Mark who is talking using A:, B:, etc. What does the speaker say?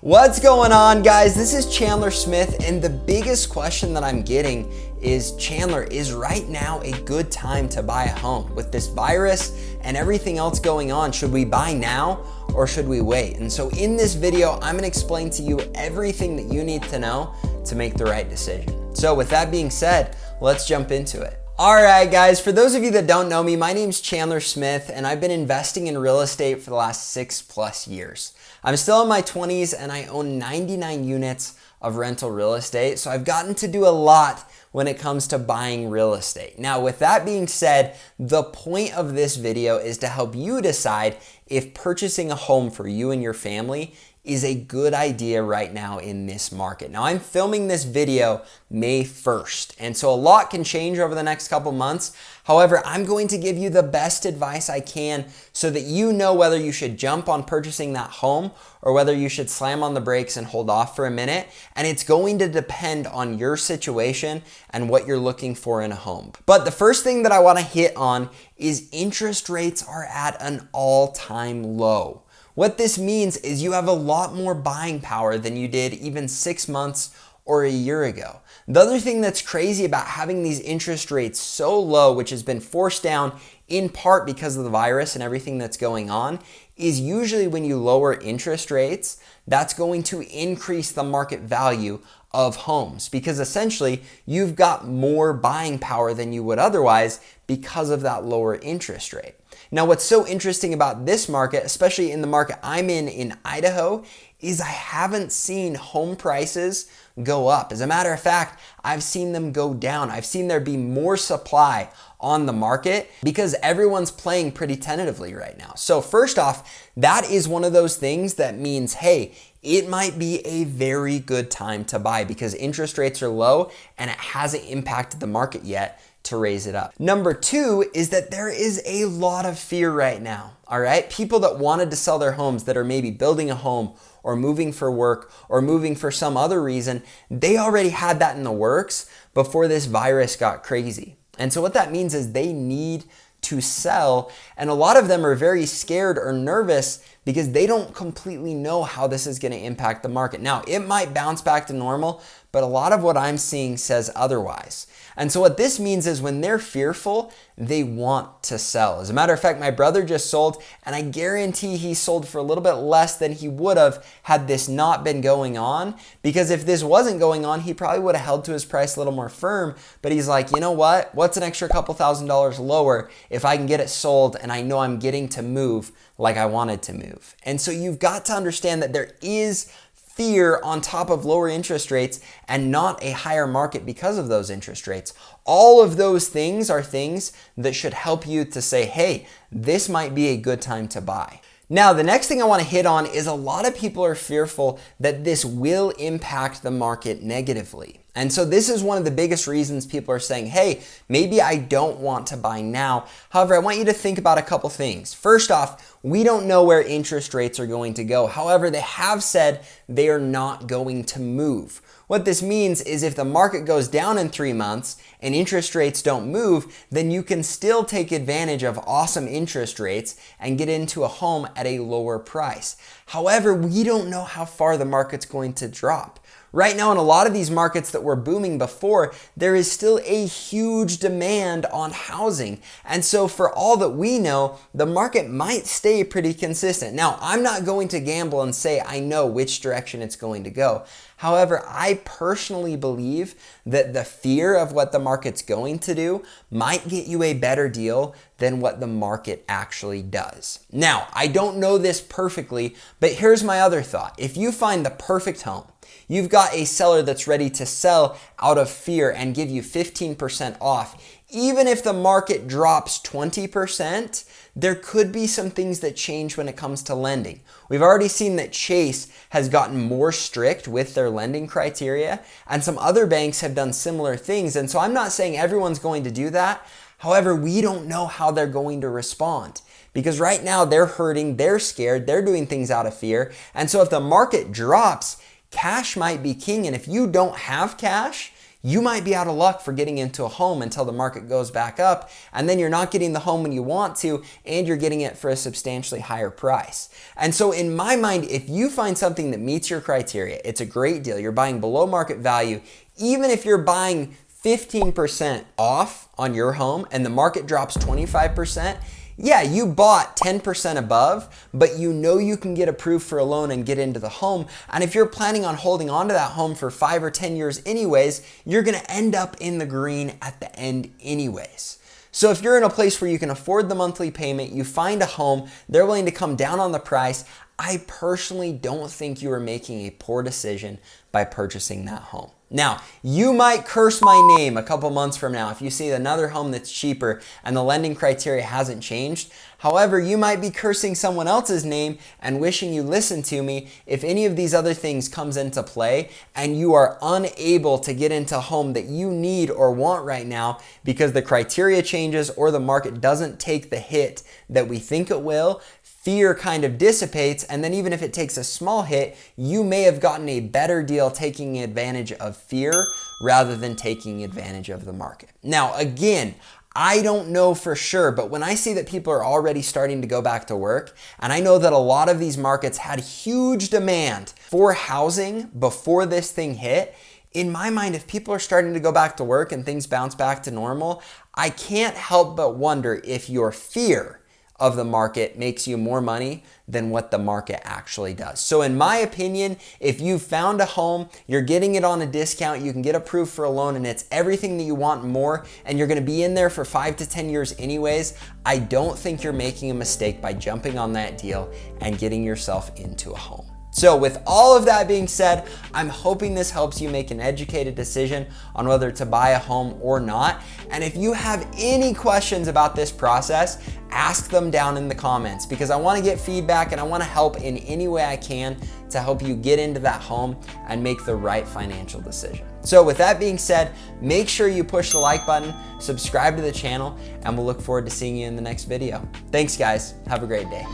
A: What's going on, guys? This is Chandler Smith, and the biggest question that I'm getting is, Chandler, is right now a good time to buy a home? With this virus and everything else going on, should we buy now or should we wait? And so in this video, I'm gonna explain to you everything that you need to know to make the right decision. So with that being said, let's jump into it. All right, guys, for those of you that don't know me, my name's Chandler Smith, and I've been investing in real estate for the last 6+ years. I'm still in my 20s, and I own 99 units of rental real estate, so I've gotten to do a lot when it comes to buying real estate. Now, with that being said, the point of this video is to help you decide if purchasing a home for you and your family is a good idea right now in this market. Now, I'm filming this video May 1st, and so a lot can change over the next couple months. However, I'm going to give you the best advice I can so that you know whether you should jump on purchasing that home or whether you should slam on the brakes and hold off for a minute. And it's going to depend on your situation and what you're looking for in a home. But the first thing that I want to hit on is interest rates are at an all-time low. What this means is you have a lot more buying power than you did even 6 months or a year ago. The other thing that's crazy about having these interest rates so low, which has been forced down in part because of the virus and everything that's going on, is usually when you lower interest rates, that's going to increase the market value of homes, because essentially you've got more buying power than you would otherwise because of that lower interest rate. Now, what's so interesting about this market, especially in the market I'm in Idaho, is I haven't seen home prices go up. As a matter of fact, I've seen them go down. I've seen there be more supply on the market because everyone's playing pretty tentatively right now. So first off, that is one of those things that means, hey, it might be a very good time to buy because interest rates are low and it hasn't impacted the market yet to raise it up. Number two is that there is a lot of fear right now, all right? People that wanted to sell their homes that are maybe building a home or moving for work or moving for some other reason, they already had that in the works before this virus got crazy. And so what that means is they need to sell, and a lot of them are very scared or nervous because they don't completely know how this is going to impact the market. Now, it might bounce back to normal, but a lot of what I'm seeing says otherwise. And so what this means is when they're fearful, they want to sell. As a matter of fact, my brother just sold, and I guarantee he sold for a little bit less than he would have had this not been going on. Because if this wasn't going on, he probably would have held to his price a little more firm. But he's like, you know what? What's an extra couple $1,000s lower if I can get it sold and I know I'm getting to move like I wanted to move? And so you've got to understand that there is fear on top of lower interest rates and not a higher market because of those interest rates. All of those things are things that should help you to say, hey, this might be a good time to buy. Now, the next thing I want to hit on is a lot of people are fearful that this will impact the market negatively. And so this is one of the biggest reasons people are saying, hey, maybe I don't want to buy now. However, I want you to think about a couple things. First off, we don't know where interest rates are going to go. However, they have said they are not going to move. What this means is if the market goes down in 3 months and interest rates don't move, then you can still take advantage of awesome interest rates and get into a home at a lower price. However, we don't know how far the market's going to drop. Right now, in a lot of these markets that were booming before, there is still a huge demand on housing. And so for all that we know, the market might stay pretty consistent. Now, I'm not going to gamble and say I know which direction it's going to go. However, I personally believe that the fear of what the market's going to do might get you a better deal than what the market actually does. Now, I don't know this perfectly, but here's my other thought. If you find the perfect home, you've got a seller that's ready to sell out of fear and give you 15% off. Even if the market drops 20%, there could be some things that change when it comes to lending. We've already seen that Chase has gotten more strict with their lending criteria, and some other banks have done similar things. And so I'm not saying everyone's going to do that. However, we don't know how they're going to respond. Because right now they're hurting, they're scared, they're doing things out of fear. And so if the market drops, cash might be king. And if you don't have cash, you might be out of luck for getting into a home until the market goes back up, and then you're not getting the home when you want to, and you're getting it for a substantially higher price. And so in my mind, if you find something that meets your criteria, it's a great deal. You're buying below market value. Even if you're buying 15% off on your home and the market drops 25%, yeah, you bought 10% above, but you know you can get approved for a loan and get into the home. And if you're planning on holding on to that home for 5 or 10 years anyways, you're gonna end up in the green at the end anyways. So if you're in a place where you can afford the monthly payment, you find a home, they're willing to come down on the price, I personally don't think you are making a poor decision by purchasing that home. Now, you might curse my name a couple months from now if you see another home that's cheaper and the lending criteria hasn't changed. However, you might be cursing someone else's name and wishing you listened to me if any of these other things comes into play and you are unable to get into a home that you need or want right now because the criteria changes or the market doesn't take the hit that we think it will. Fear kind of dissipates, and then even if it takes a small hit, you may have gotten a better deal taking advantage of fear rather than taking advantage of the market. Now, again, I don't know for sure, but when I see that people are already starting to go back to work, and I know that a lot of these markets had huge demand for housing before this thing hit, in my mind, if people are starting to go back to work and things bounce back to normal, I can't help but wonder if your fear of the market makes you more money than what the market actually does. So in my opinion, if you found a home, you're getting it on a discount, you can get approved for a loan, and it's everything that you want and more, and you're gonna be in there for 5 to 10 years anyways, I don't think you're making a mistake by jumping on that deal and getting yourself into a home. So with all of that being said, I'm hoping this helps you make an educated decision on whether to buy a home or not. And if you have any questions about this process, ask them down in the comments, because I want to get feedback and I want to help in any way I can to help you get into that home and make the right financial decision. So with that being said, make sure you push the like button, subscribe to the channel, and we'll look forward to seeing you in the next video. Thanks guys, have a great day.